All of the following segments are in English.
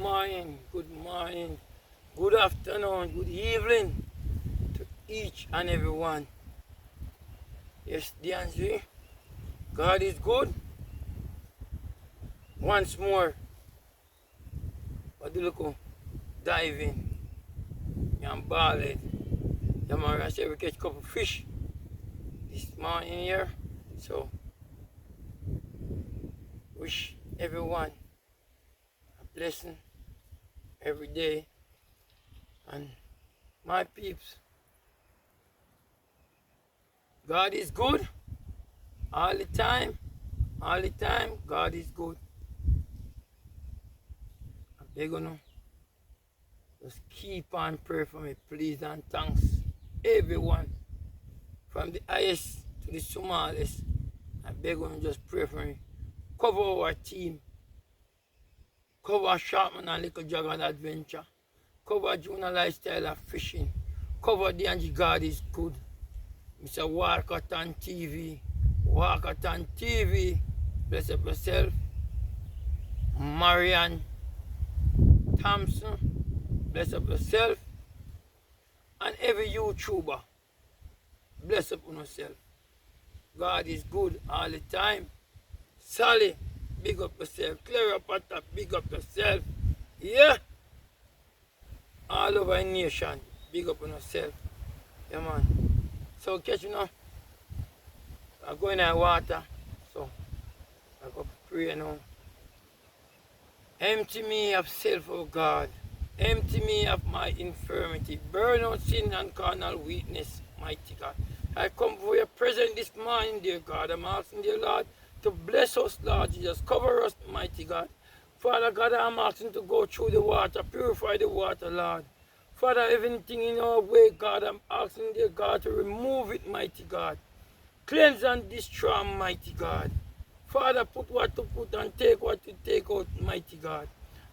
morning, good afternoon, good evening to each and every one. Yes, the answer, God is good. Once more, what do you look? Dive in. I'm balled. I said we catch a couple fish this morning here. So, wish everyone a blessing every day. And my peeps, God is good all the time. All the time, God is good. I beg you, just keep on praying for me, please, and thanks everyone, from the highest to the smallest. I beg you, just pray for me. Cover our team. Cover Sharpman and Little Dragon Adventure. Cover Junior Lifestyle of Fishing. Cover the Angie God is good. Mr. Walkerton TV. Walkerton TV. Bless up yourself. Marianne Thompson. Bless up yourself. And every YouTuber. Bless up on yourself. God is good all the time. Sally, big up yourself. Cleopatra, big up yourself. Yeah. All over the nation, big up on yourself. Yeah, man. So, catch you now. I go in the water. So, I go pray now. Empty me of self, O God. Empty me of my infirmity. Burn out sin and carnal weakness, mighty God. I come for your presence this morning, dear God. I'm asking, dear Lord, to bless us, Lord Jesus. Cover us, mighty God. Father God, I'm asking to go through the water, purify the water, Lord. Father, everything in our way, God, I'm asking, dear God, to remove it, mighty God. Cleanse and destroy, mighty God. Father, put what to put and take what to take out, mighty God.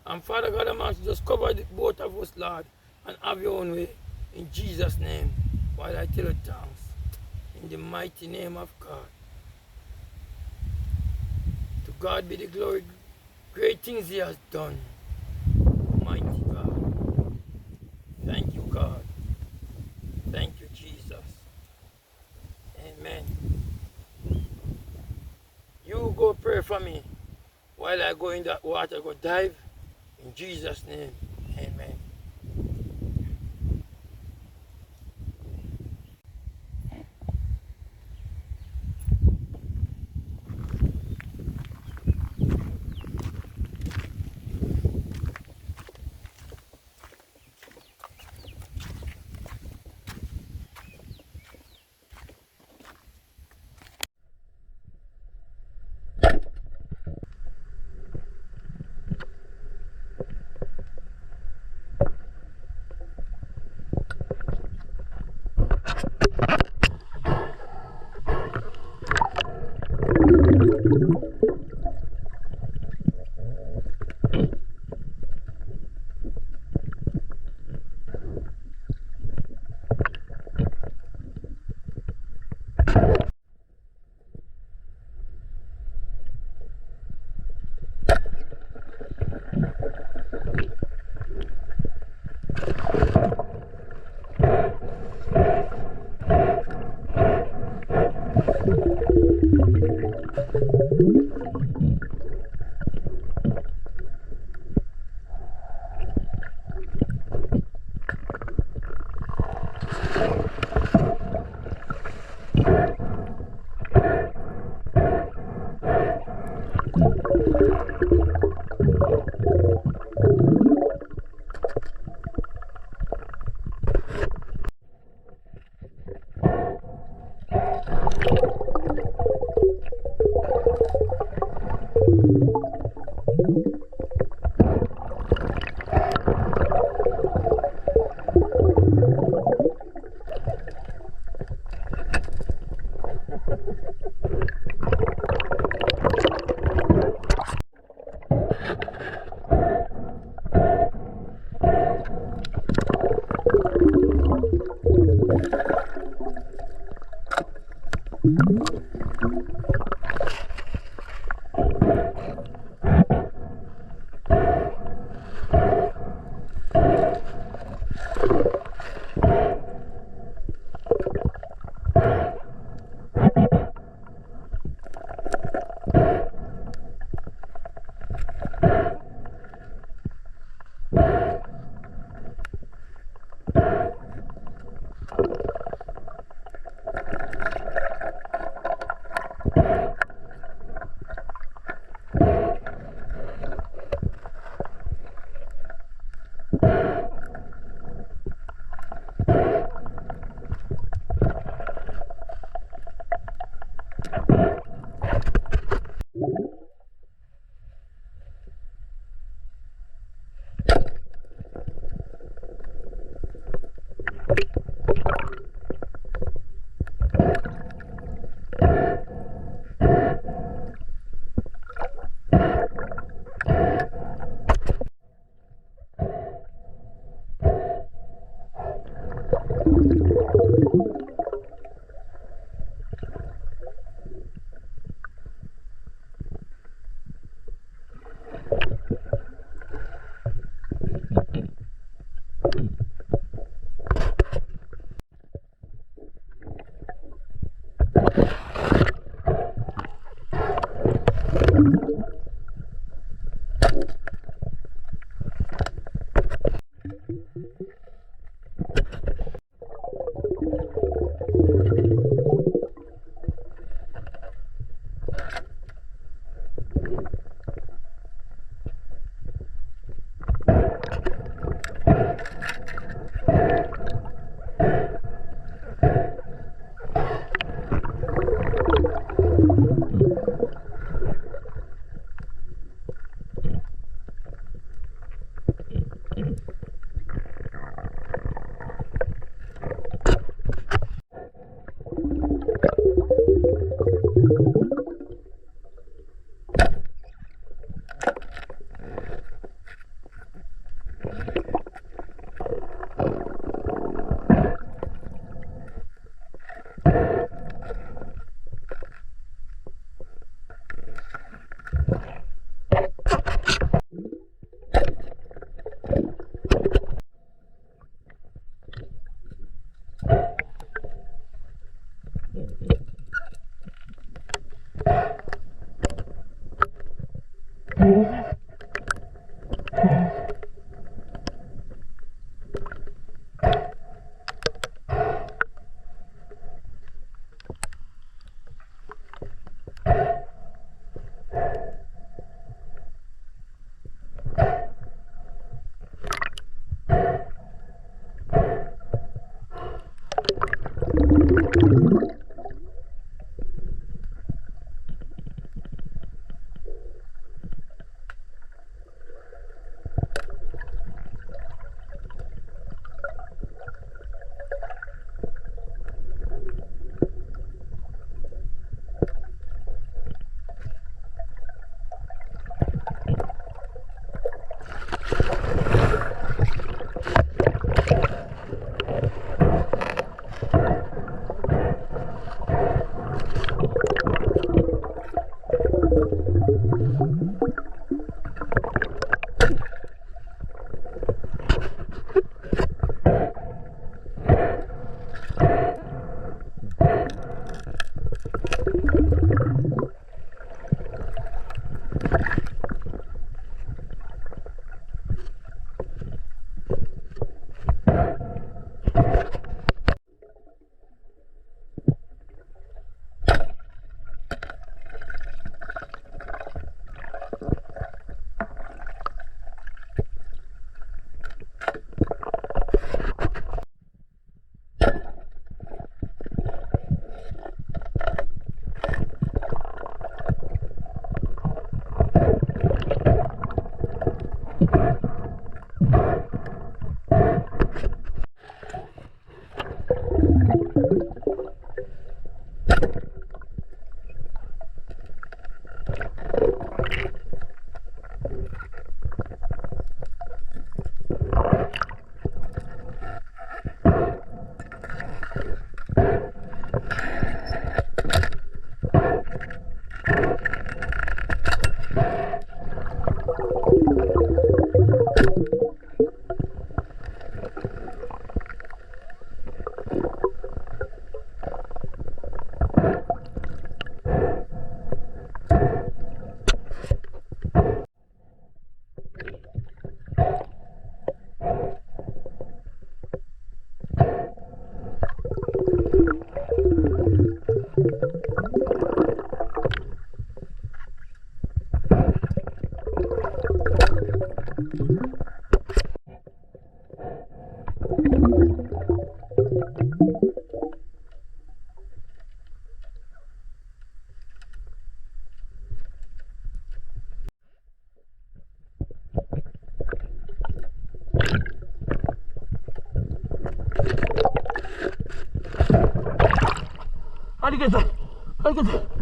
And Father God, I'm asking, just cover the both of us, Lord, and have your own way. In Jesus' name, while I tell you thanks. In the mighty name of God. To God be the glory. Great things he has done. Mighty God. Thank you, God. Thank you, Jesus. Amen. You go pray for me while I go in that water, go dive. In Jesus' name. Amen. 알겠다. 알겠다.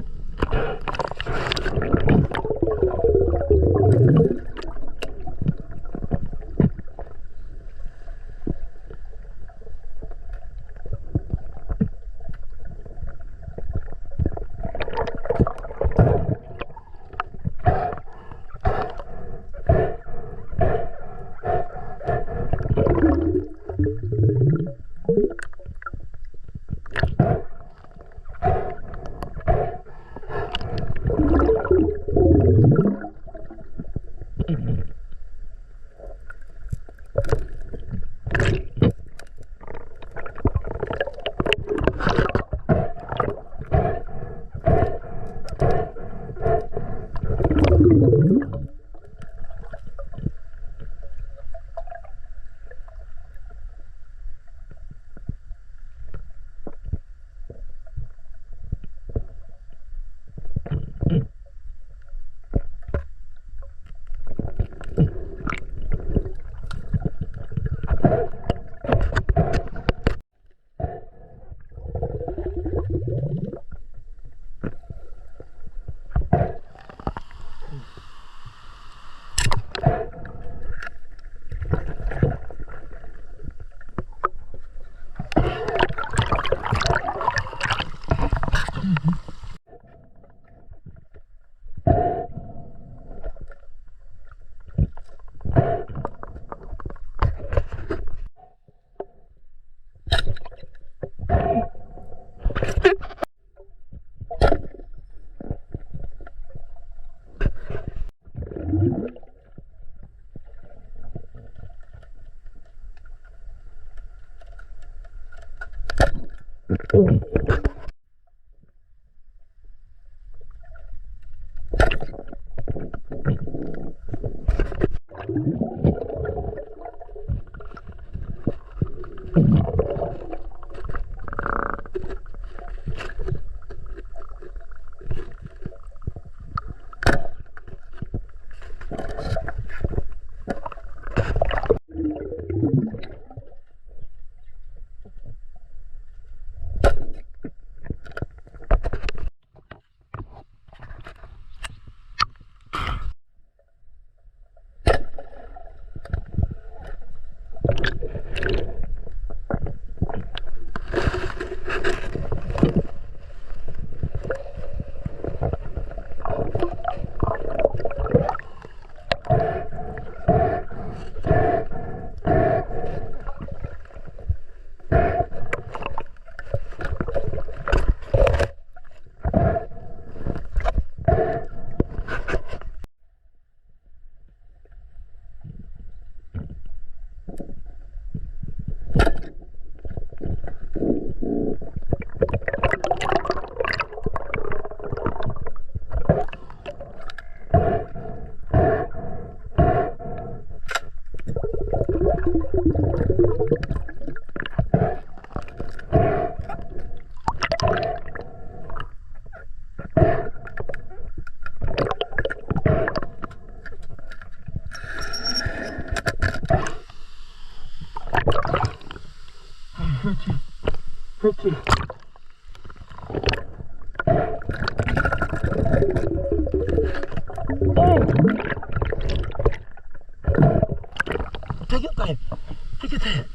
그렇지. 되겠다. 되겠다.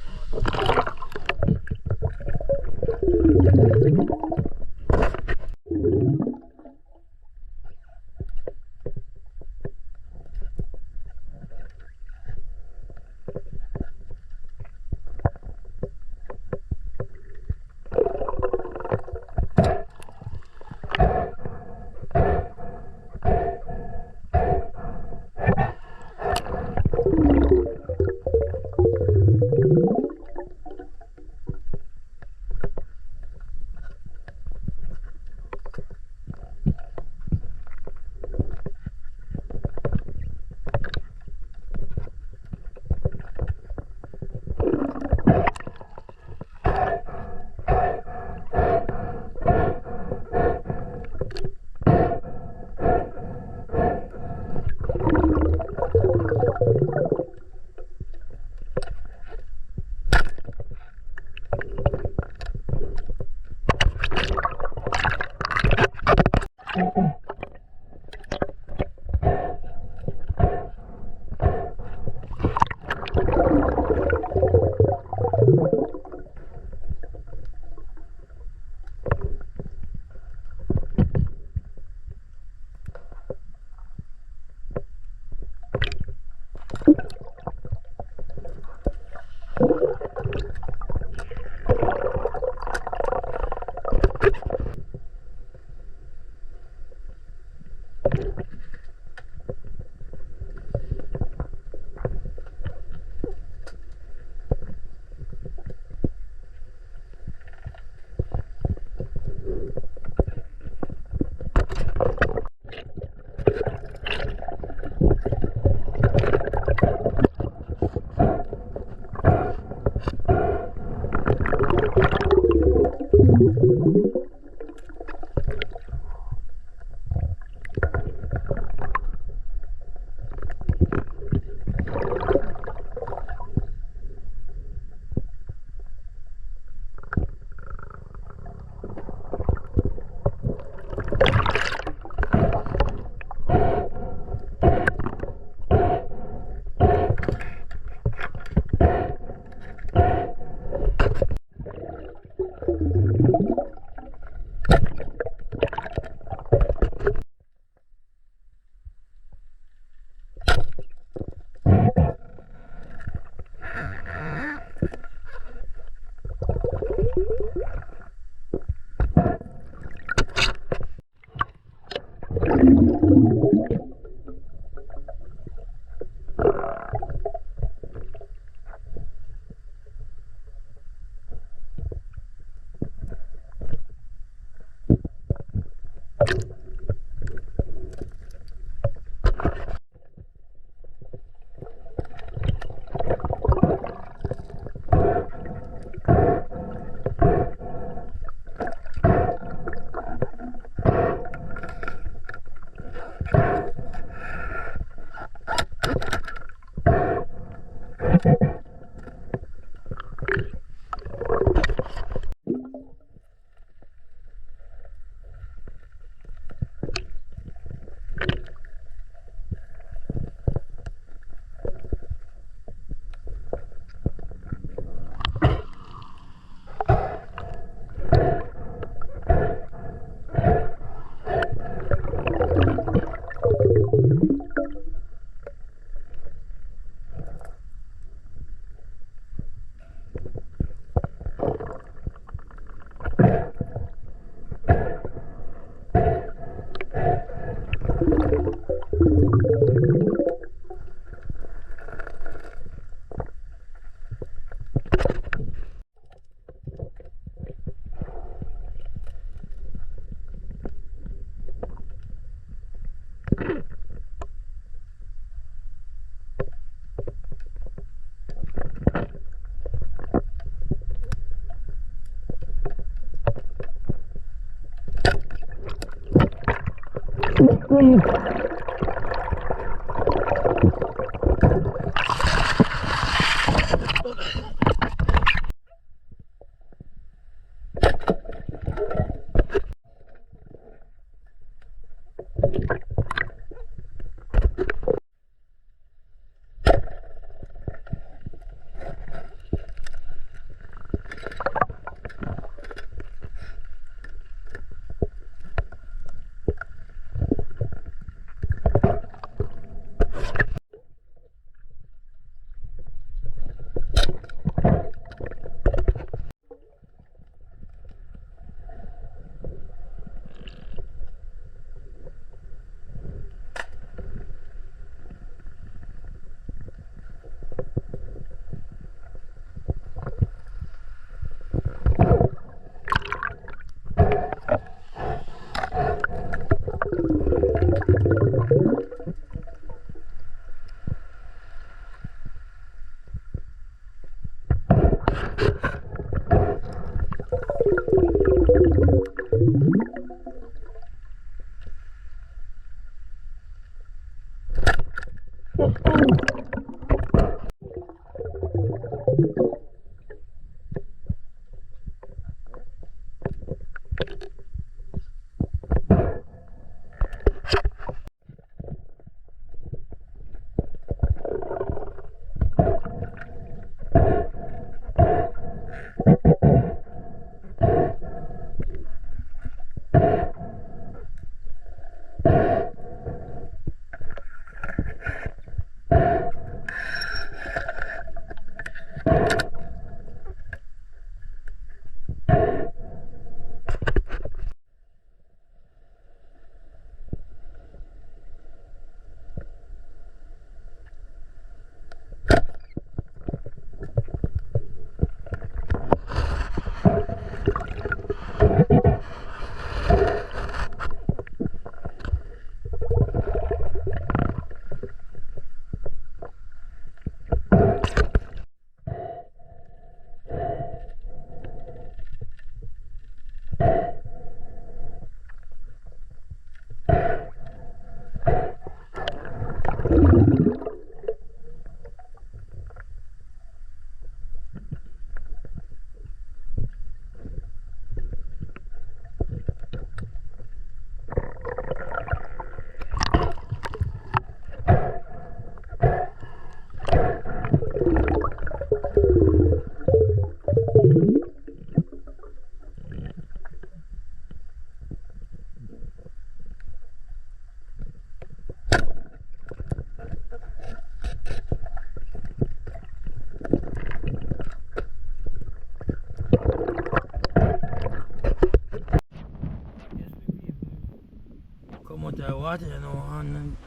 water, you know,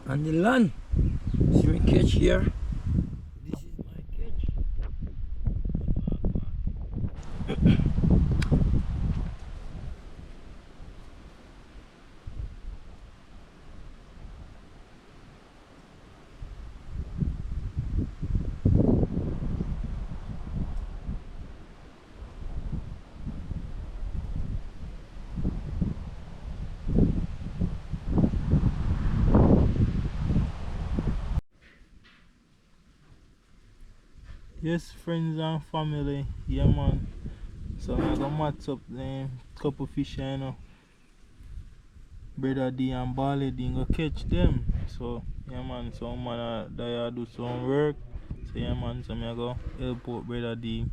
on the land. See me catch here. This is my catch. Yes, friends and family, yeah man. So I'm gonna match up them couple fish, you know. Brother D and Barley D go catch them. So yeah man, so man there do some work. So yeah man, so I go help out Brother D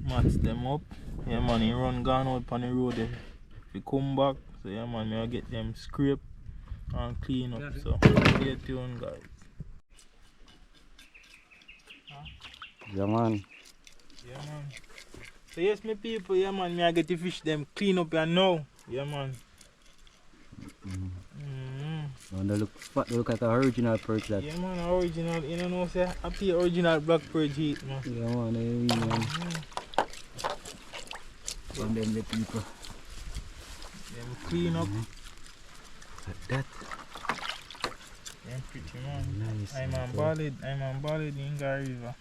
match them up. Yeah man, he run gone out on the road there. If he come back, so yeah man, I get them scrape and clean up. So stay tuned guys. Yeah man. Yeah man. So yes my people, yeah man, I get the fish them clean up here now. Yeah man. And they look like an original perch that. Yeah man, original, you know say happy original black perch heat man. Yeah man, man. From them the people. Them clean up. Like that. Them pretty man. Nice. I'm on Ballad in Gary River.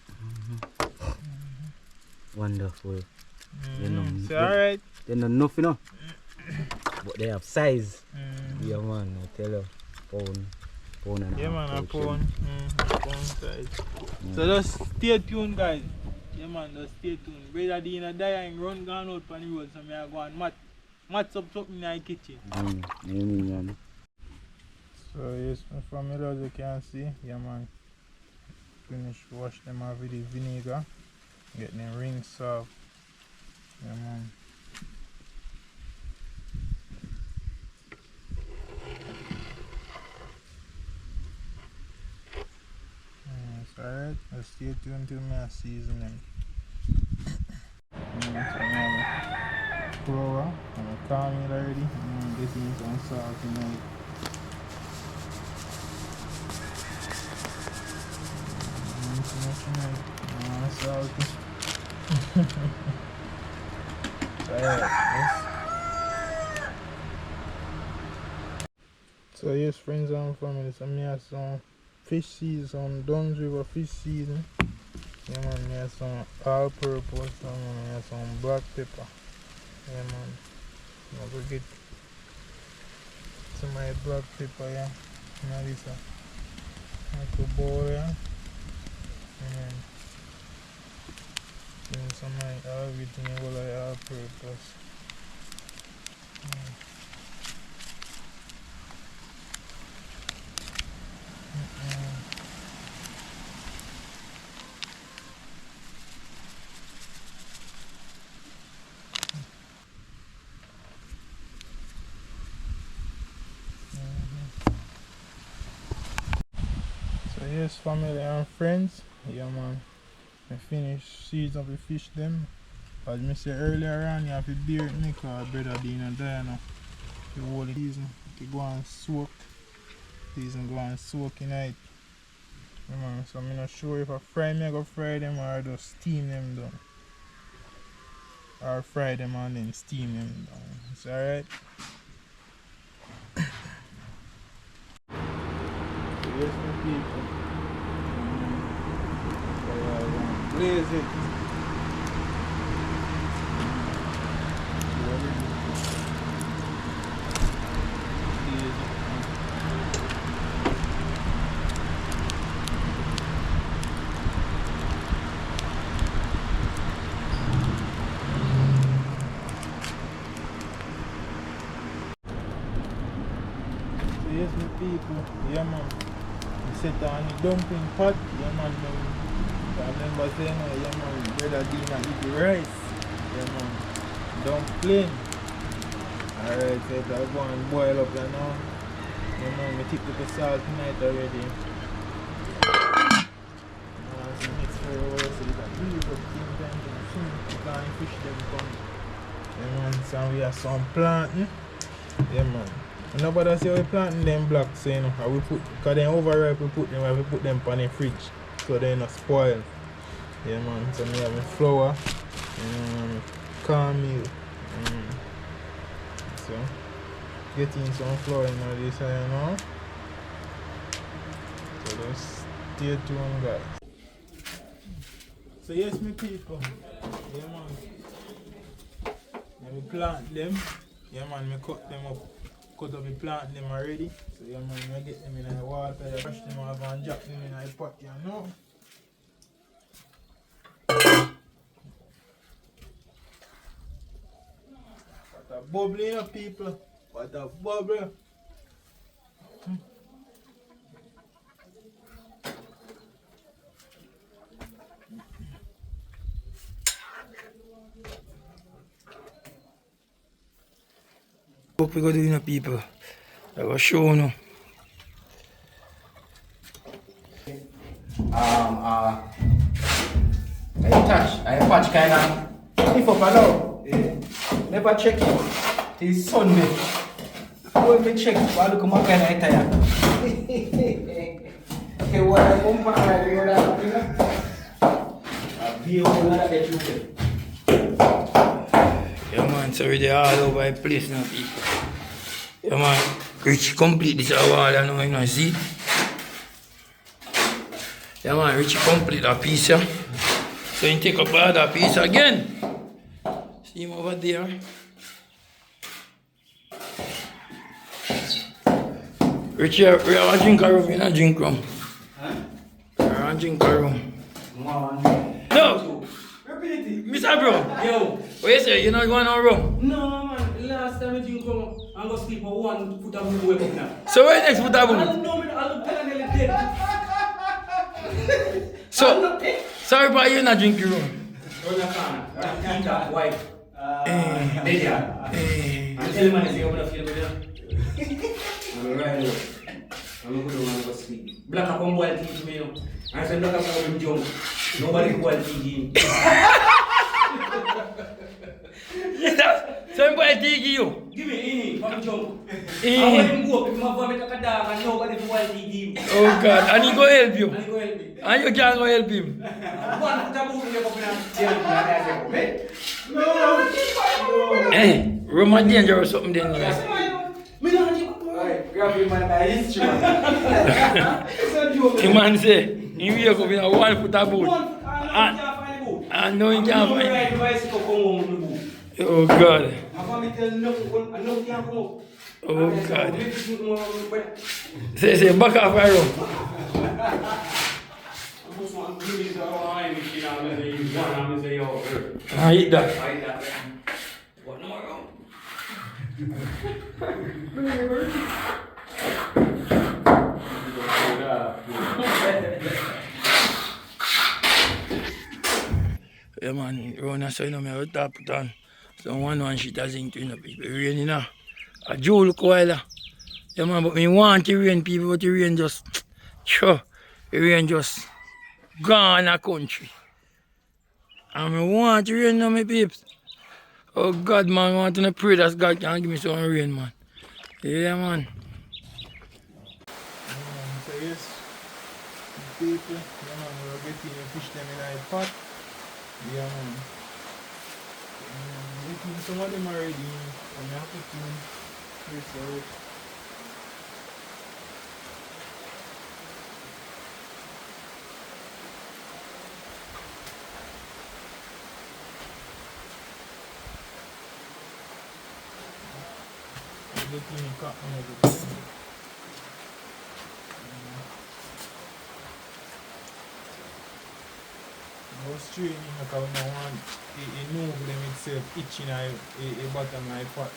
Wonderful. So alright. Then enough, you know. but they have size. Mm. Yeah man, I tell you. Pound and a Yeah half. man, a perch, yeah. pound. Pound size. So just stay tuned guys. Yeah man, just stay tuned. Brother Dina dying run gone out on the road, so I go and match up something in the kitchen. Man. So yes, my family as you can see, yeah man. Finish wash them off with the vinegar. Get them rings off. Yeah man. It's alright. Just stay tuned till I season them. So now flour, I'm calm it already. I'm getting some salt tonight. Too much tonight. Salty. Yes. So yes, friends and family, so me have some fish season, Duns River fish season. Yeah man, me have some all-purpose, and me have some black pepper. Yeah man, I'm gonna get some my black pepper, yeah. Now this like a bowl, yeah. And then some my everything like all-purpose. So yes, family and friends, yeah man, I finish season up the fish them. As I said earlier on, you have to bear it because brother Dean and Diana, the whole season, you go and soak, season go and soak in it. Yeah, man. So I'm not sure if I fry me, I go fry them or I just steam them down. Or fry them and then steam them down. It's alright. Here's my people. Blaze it. Yes, my people, yeah man. We set on the dumpling pot, yeah man. I remember saying, yeah man, brother Dina eat the rice, yeah man. Dumpling. Alright, so if I go and boil up there now, yeah man, we take the salt tonight already. So mix very well so you can eat up sometimes and soon you can fish them come. Yeah man, so we have some planting, yeah man. Nobody say we planting them black, so you know, we put, because they overripe, we put them on the fridge, so they not spoil. Yeah man, so we have my flour, cornmeal, so getting some flour in this, you know. So just stay tuned guys. So yes my people, yeah man, let me plant them, yeah man, me cut them up. Cut up the plant them already. So yeah man, I get them in the water, I brush them off and drop them in the pot, you know. What a bubble, you know, people. What a bubble. What we gonna do, you know, people? I will show you. I patch kind of if up allow. Never check it. It's Sunday. When me check, I look at my kind of tire. Hey, what I come back like you know. A view that get you. Yeah man, so we're all over the place now, people. Yeah man, Rich complete this wall, you know, see? Yeah man, Rich complete that piece, yeah. So you take up that piece again. See him over there. Richard, we have a drink of rum, you not drink rum. Huh? We have a drink of rum. No! Repeat it. Mr. Bro, Yo. what you say? You not going on rum? No, man. Last time I drink rum, I'm going to sleep for 1 foot of rum wake up now. So where next put that I boom? don't know, man. I'm telling you, dead. So, sorry, but you're not drinking rum. Run a can. Eat that white. Eh, Dead, yeah. I'm telling man, I'm going to feel better. I'm right now. I'm going to go and go sleep. Black up on boiled tea to me, you know. I said, black up on jump. Nobody boiled tea. Somebody take you. Give me from jump. Eh. I want him go up if my vomit like a dog and nobody boiled tea. Oh God, and he go help you. And he go help me. And you can't go help him. One put a boot in your cup and no. Eh, rum is dangerous or something then. Grab him man by history, man. It's a joke. The man say, he wake up in a 1 foot of boat. One foot and can't find the boot. And no, he can't No find ride the bicycle come home with the boot. Oh God. My family tell nothing, and nothing can come up. Oh And I say, God. "Make this boot more on the brother." Say, back off my rum. I just want to give me the wine machine and I say, "You want?" And I say, "Yo, here." I eat that. I eat that. What no more rum? Yeah man, run so you know me I top it on. So one shit as in twin up. It's raining now. A Joe look while. Yeah man, but me want the rain people, but the rain just sure. The rain just gone a country. And me want the rain now, my peeps. Oh God man, I want to pray that God can give me some rain man. Yeah man. So yes, people, yeah man, we're getting the fish them in a pot. Yeah man. Getting some of them already, and I have to clean this out. Getting the cotton and everything. I was training because I want a move them itself itching a bottom of the pot.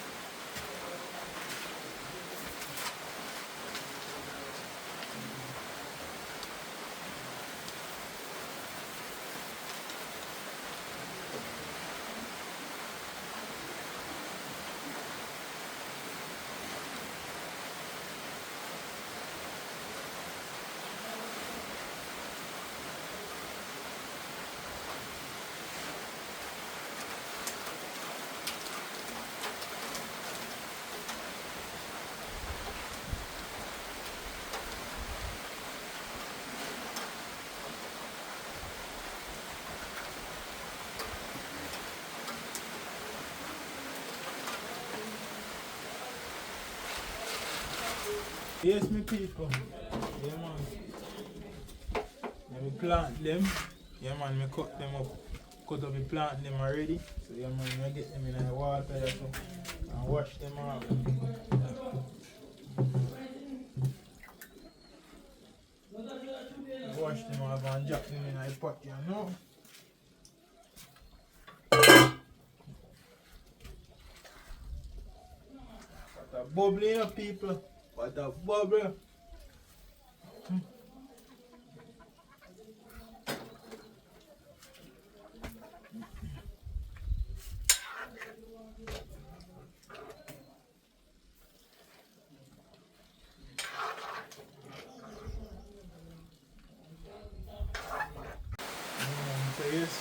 Yes, my people. Yeah, man. Let me plant them. Yeah, man, me cut them up. Cut up and plant them already. So, yeah, man, I get them in the water so, and wash them off. Wash them off and drop them in the pot, you know. What a bubbling up, people. What a bubble. So yes,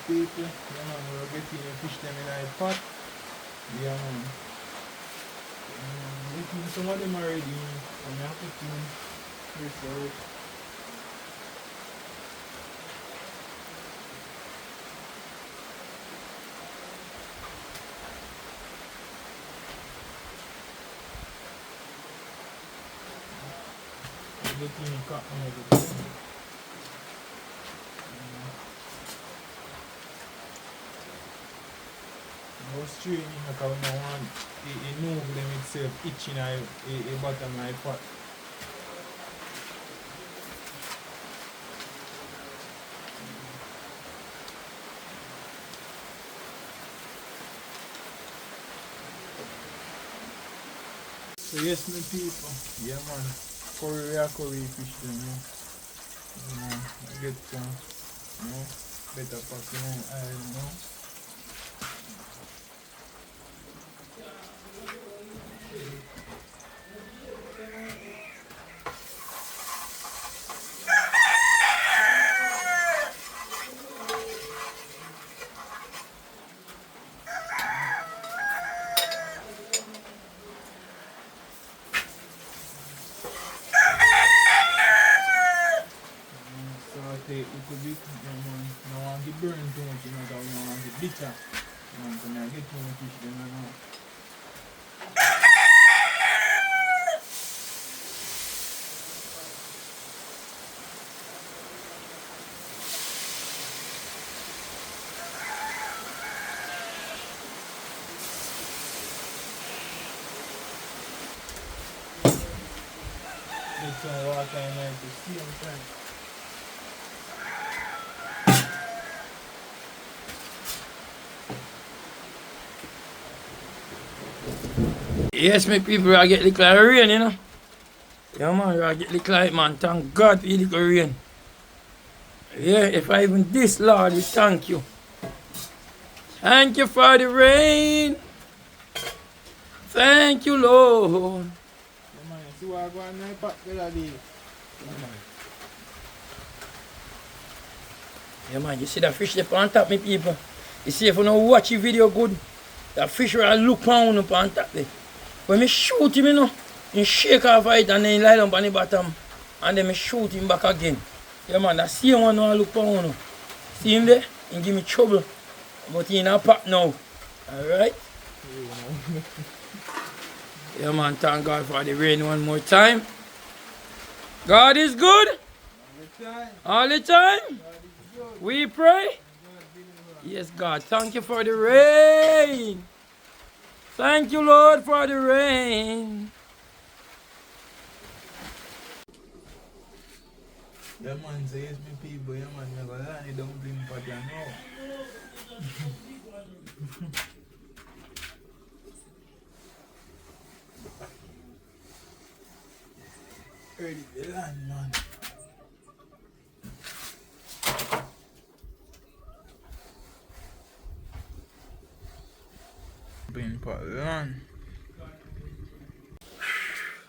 people, yeah man, we're getting the fish them in a pot. Yeah man. Getting some of them already, and I have to clean this out. Getting the cotton and everything. was straining because I want a noodle them itself itching a bottom of the pot. So yes my people, yeah man, curry fish them, I get some, better pack, oil, Saute a little bit, man. No want to burn too much, because we don't want it bitter. So I get too much fish then, Get some water in there to see them time. Yes, my people, I get little rain, Yeah, man, I get little light, man. Thank God for the little rain. Yeah, if I even this, Lord, we thank you. Thank you for the rain. Thank you, Lord. Yeah, man, see what I go on my pot the other day. Yeah, man, you see that fish there on top, my people. You see, if you don't watch the video good, that fish will look on top there. When me shoot him, he shake off it and then he lie down on the bottom. And then me shoot him back again. Yeah, man, that same one now look on. See him there? He give me trouble. But he in a pot now. Alright? Yeah, man, thank God for the rain one more time. God is good. All the time. We pray. Yes, God, thank you for the rain. Thank you, Lord, for the rain. Yeah, man, say yes, my people, yeah, man, never land the dumpling pot now. Ready to land, man. Dumpling pot land.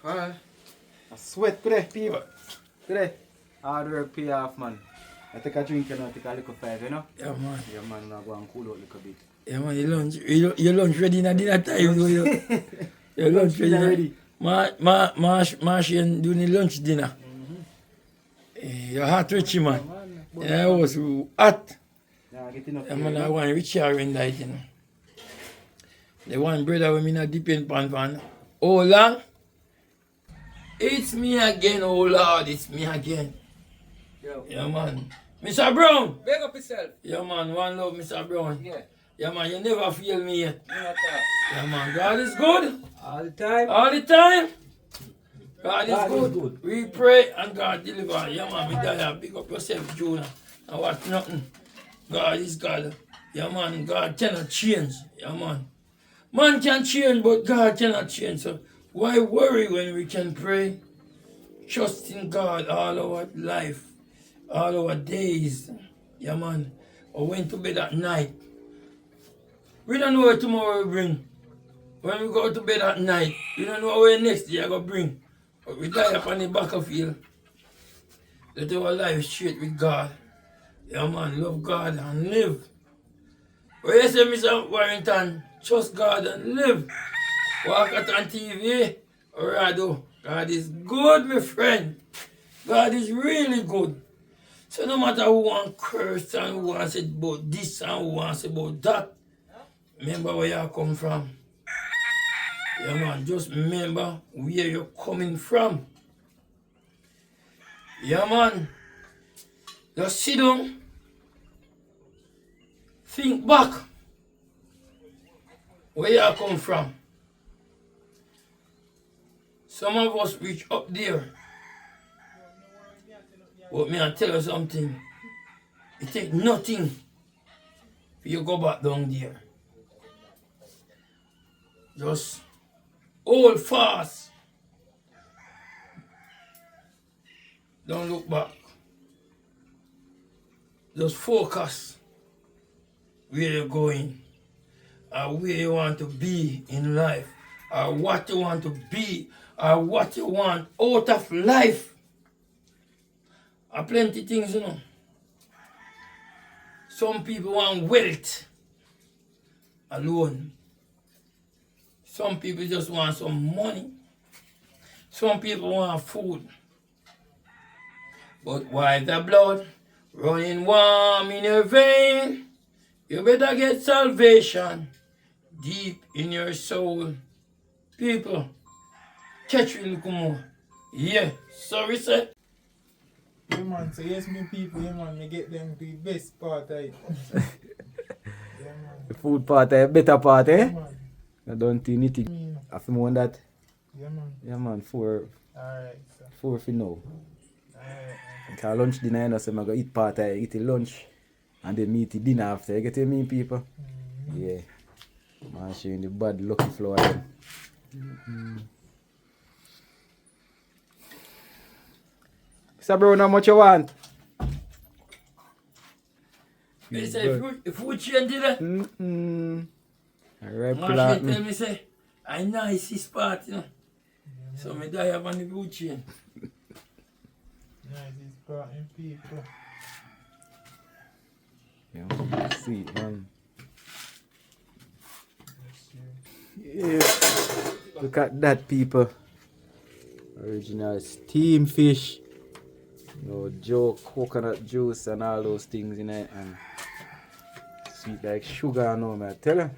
Well, I sweat today, people. Today, hard work pay off, man. I take a drink, take a little five, Yeah, man. Yeah, man, I go and cool out a little bit. Yeah, man, your lunch ready in dinner time. Your lunch ready. Martian doing the lunch dinner. Your heart rich, man. Yeah, it was hot. Yeah, get enough. Yeah, man, I want rich here in that, The one brother with me not depend on. Oh, long? It's me again, oh Lord, it's me again. Yo. Yeah, man. Mr. Brown! Big up yourself. Yeah, man, one love, Mr. Brown. Yeah. Yeah, man, you never fail me yet. You know that. Yeah, man, God is good. All the time. All the time. God is God is good. good. We pray and God deliver. Yeah, man, me die. Big up yourself, Jonah. I watch nothing. God is God. Yeah, man, God cannot change. Yeah, man. Man can change, but God cannot change. So why worry when we can pray? Trust in God all our life, all our days. Yeah, man. Or went to bed at night. We don't know what tomorrow will bring. When we go to bed at night, we don't know what next day I go bring. But we die up on the battlefield. Let our life straight with God. Yeah, man, love God and live. What you say, Mr. Warrington? Trust God and live. Walk out on TV. Alright, God is good, my friend. God is really good. So no matter who wants curse and who wants it about this and who wants about that, remember where you come from. Yeah, man, just remember where you're coming from. Yeah, man. Just sit down. Think back. Where you come from? Some of us reach up there. But me I tell you something. It take nothing for you go back down there. Just hold fast. Don't look back. Just focus where you're going, or where you want to be in life, or what you want to be, or what you want out of life. Are plenty things, you know. Some people want wealth alone. Some people just want some money. Some people want food. But while the blood running warm in your vein, you better get salvation deep in your soul. People, catch me look more. Yeah, sorry sir. Yeah, man, so yes, me people, yeah, man, me get them to the best part of it. Yeah, man. The food part, better part, Yeah, eh? man. I don't think it. I feel more that. Yeah, man. Yeah, man, four Alright, so. for now. Alright. Because lunch dinner, you know, so I go eat part, I eat the lunch, and then me eat the dinner after. You get what I mean, people? Yeah. Man, showing the bad lucky flower. So, bro, how much you want? They say food change there. Alright, Marshall tell me say, I nice this part, you know. So me die up on the food chain. Nice, it's part in people. Yeah, sweet, man. Yes, Yeah. Look at that, people. Original steam fish. No joke, coconut juice and all those things in it, and sweet like sugar and all, man. I tell you.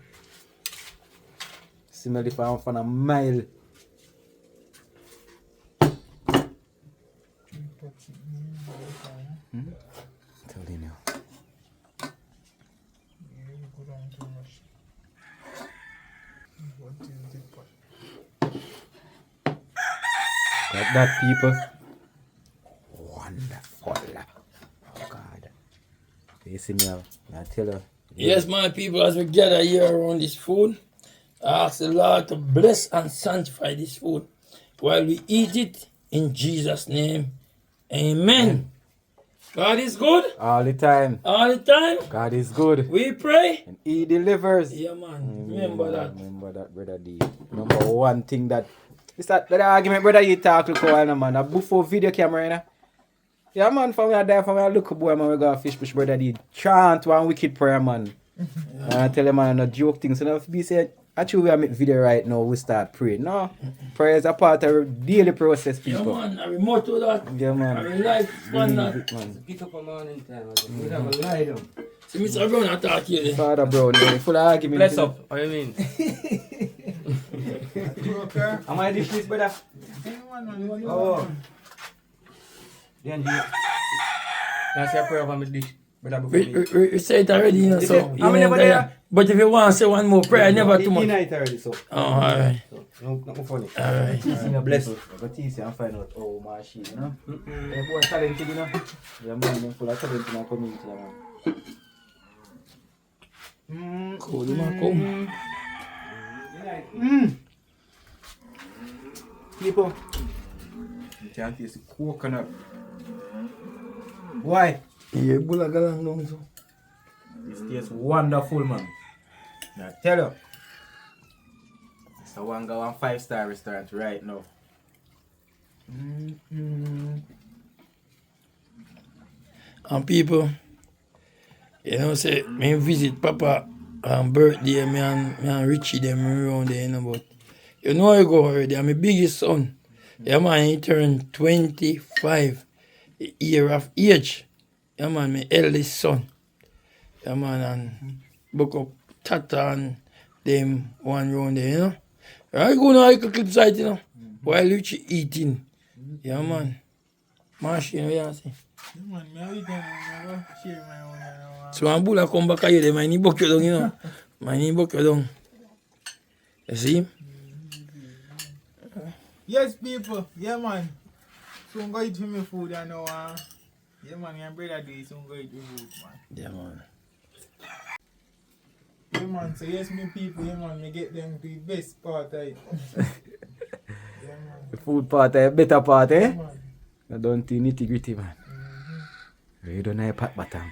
Smell it from a mile. Telling you. Got that, people. Wonderful. Oh, God. You see me, I tell you. Yes, my people, as we gather here around this food, I ask the Lord to bless and sanctify this food while we eat it in Jesus' name. Amen. God is good. All the time. All the time. God is good. We pray. And He delivers. Yeah, man. Remember that. Remember that, brother D. Number one thing that... It's that argument, brother, you talk look a while, man. A before video camera, you know? Yeah, man, for me, I die, for me, I look a boy, man, we got a fish push, brother D. Chant one wicked prayer, man. And I tell him, man, no joke things. So now, if you say, actually, we are making video right now, we start praying. No, prayer is a part of our daily process, Yeah, people. man. I remote to that. Yeah, man. I mean, life one Believe that. it, man. Pick up a morning time. We have a lie down. See, Mr. Brown, I talk here. Father Brown, yeah, full of argument. Bless up. What do you mean? Joker. Am I dish this, brother? Oh. Then you. That's your prayer for me dish. Brother, before me. We say it already, you know, Is so. it? You How many know, ever there? but if you want to say one more prayer, never too much. Night already, so. Oh, alright. So, no, not funny. Alright. Bless. But easy and find out how much you know. Boy talented, you know. Yeah, man, I'm full of talent in our community, man. Cool, man, come. People, you can't taste the coconut. Why? Yeah, bula galang long so. This tastes wonderful, man. Now tell you. It's a one go on 5-star restaurant right now. And people, you know, say, me visit Papa birthday, me and Richie them around there, you know, but you know I go already, I'm my biggest son. Yeah, man, he turned 25 year of age. Yeah, man, my eldest son. Yeah, man, and book up Tata and them one round there, you know. I go now, I could clip side, you know, while Richie eating. Yeah, man. Mash, you know, yeah, see. Man, me always gonna share my own. So I'm bulla come back here, my knee buck you down, you know. My knee buck you down. You see? Yes, people. Yeah, man. Soon go eat me food, you know. Yeah, man. Your brother do it, soon go eat me food, man. Yeah, man. Yeah, man. So, yes, me people, yeah, man. Me get them to the best part, right? Yeah, man. The food part, better part, eh? Yeah, man. I don't think nitty gritty, man. You don't know pat bottom.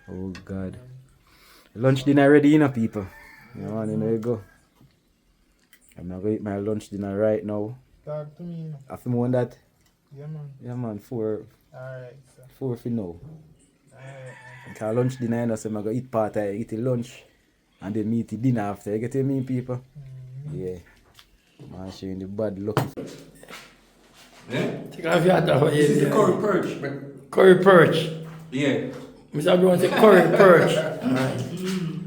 Oh, God. Lunch dinner ready, you know, people. Yeah, man, you know you go. I'm not going to eat my lunch dinner right now. Talk to me, you know. I feel more that. Yeah, man. Yeah, man, four Alright, sir. for now. Alright, man. Because lunch dinner, you know, so I'm going to eat part, I eat the lunch. And then me eat the dinner after. You get what I mean, people? Yeah. Man, showing the bad lucky. Yeah? Take off your hat over This is the here. curry perch. But Curry perch. yeah. Mr. Brown say curry perch. Alright.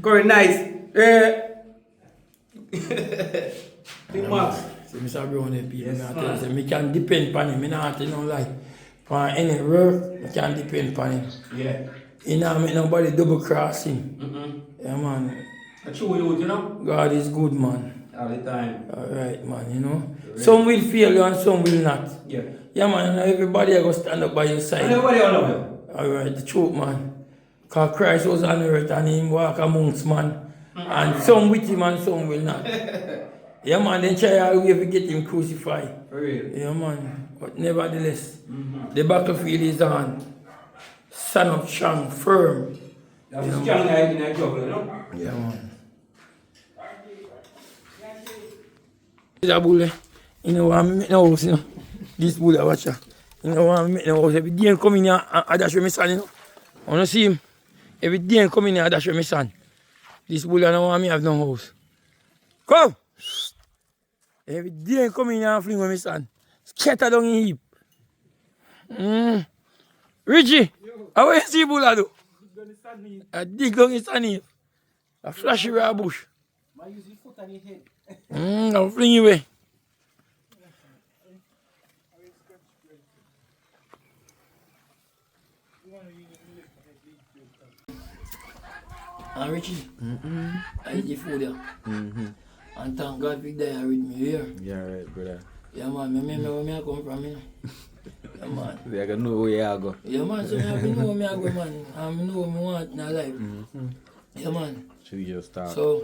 Curry nice. Yeah. Big Max. So Mr. Brown there, people, Yes, I tell you, man. say, me can depend on him. I not you know like for any work, me can depend on him. Yeah. He not make nobody double cross him. Mm-hmm. Yeah, man. That's true, you know? God is good, man. All the time. Alright, man, you know. Some will fail you and some will not. Yeah. Yeah, man, you know, everybody going to stand up by your And side. everybody all love you. Alright, the truth, man. Because Christ was on earth and he walk amongst man. And some with him and some will not. Yeah, man, then try all way to get him crucified. For real. Yeah, man. But nevertheless, the battlefield is on. Stand up strong, firm. That's a strong guy in that job, you know? Yeah, man. This a bull, you know what I make now, you know. This bull, I watch her. You know what I make now, every day I come in here, I dash with my son, you know. I want to see him. Every day I come in here, I dash with my son. This bull, I don't want me have no house. Come! Every day I come in here and fling with my son. Scatter down in heap. Richie, how you see bull I do? I dig down his sand heap. I flash you with a bush. I use your foot on your head. I'll fling you away. Richie, I eat the food there. And thank God for there with me here. Yeah, right, brother. Yeah, man, I remember where I come from, you know. Yeah, man. I can know where you go. Yeah, man, so I know where I go, man. I know what I want in life. Yeah, man. Should just start. So,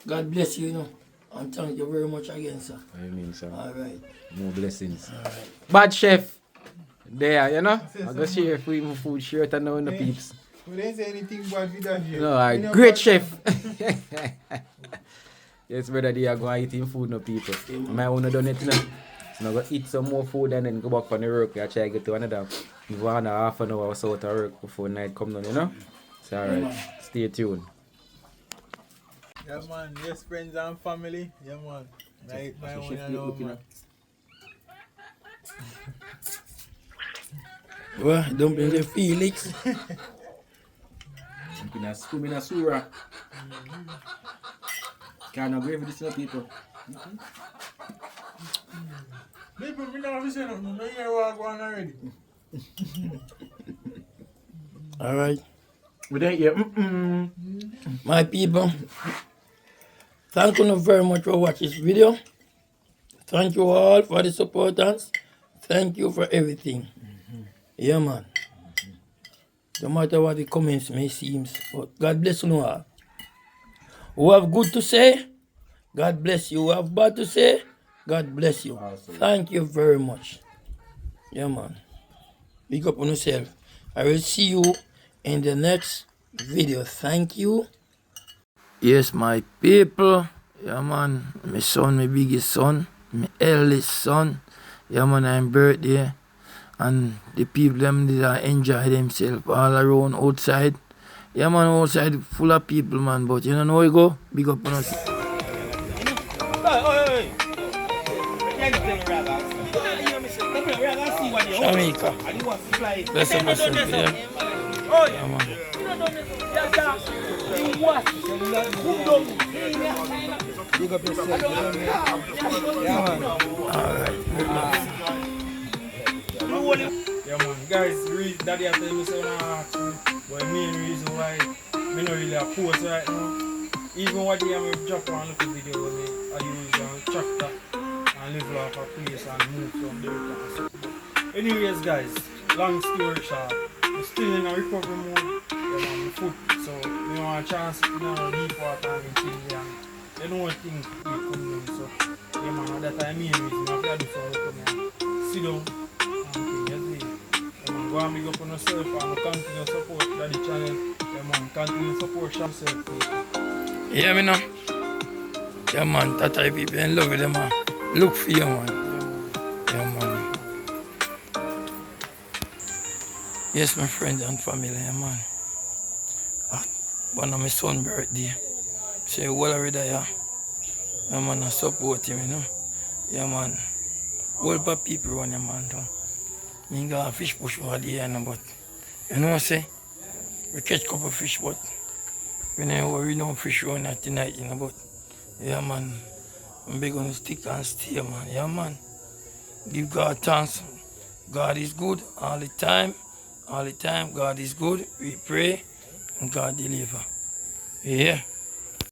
God bless you, you know. And thank you very much again, sir. I mean, sir. All right. More blessings. All right. Bad chef. There, you know. I go share for him food shirt and now in the peeps. We didn't say anything bad with that, No, alright. Great chef. Yes, brother, they are going to eat him food, no people. My own done it, you know. So I'm going to eat some more food and then go back on the work. I try to get to another 1.5 an hour or so to work before night come down, you know. So, alright. Stay tuned. Yeah, man. Yes, friends and family. Yeah, man. My own and all, man. Well, dumpling the Felix. Something that's spoon in a surah. Can't agree with this, people. People, we never say nothing. We hear what going already. All right. We don't hear. My people, thank you very much for watching this video. Thank you all for the supporters. Thank you for everything. Yeah, man. No matter what the comments may seem, but God bless you all. Who have good to say, God bless you. Who have bad to say, God bless you. Awesome. Thank you very much. Yeah, man. Big up on yourself. I will see you in the next video. Thank you. Yes, my people. Yeah, man. My son, my biggest son, my eldest son. Yeah, man, I'm birthday. And the people them did enjoy themselves all around outside. Yeah, man, outside full of people, man. But you know where you go? Big up on us. Jamaica. That's a message, yeah. Yeah, man. Big up yourself. Yeah, man. Alright, good luck. Yeah, man. Guys, daddy has told me so now, but the main reason why I don't really post right now even what day I drop on look video when I use tractor and live off a place and move from there and stuff. But anyways guys, long story short, I'm still in a recovery mode. Yeah, man, my foot, so you know a chance to deep water and things and you know what things we come down. So yeah man, that time main reason I have to do something. Sit down and things, you see. Yeah, man, go and big up on yourself and continue to support the channel. Yeah man, continue to support yourself. Yeah, me know. Yeah, man, that type people in love with them, man. Look for you, man. Yeah, man. Yes, my friends and family, yeah, man. One of my son's birthday. Say, well, already, yeah. Yeah, man, I support him, you know. Yeah, man. All the people run, yeah, man, too. Me got a fish push over the end, but you know what I say? We catch a couple of fish, but we never worry no fish run at tonight, you know, but yeah, man. I'm big on the stick and stay, man. Yeah, man. Give God thanks. God is good all the time. All the time, God is good. We pray and God deliver. Yeah.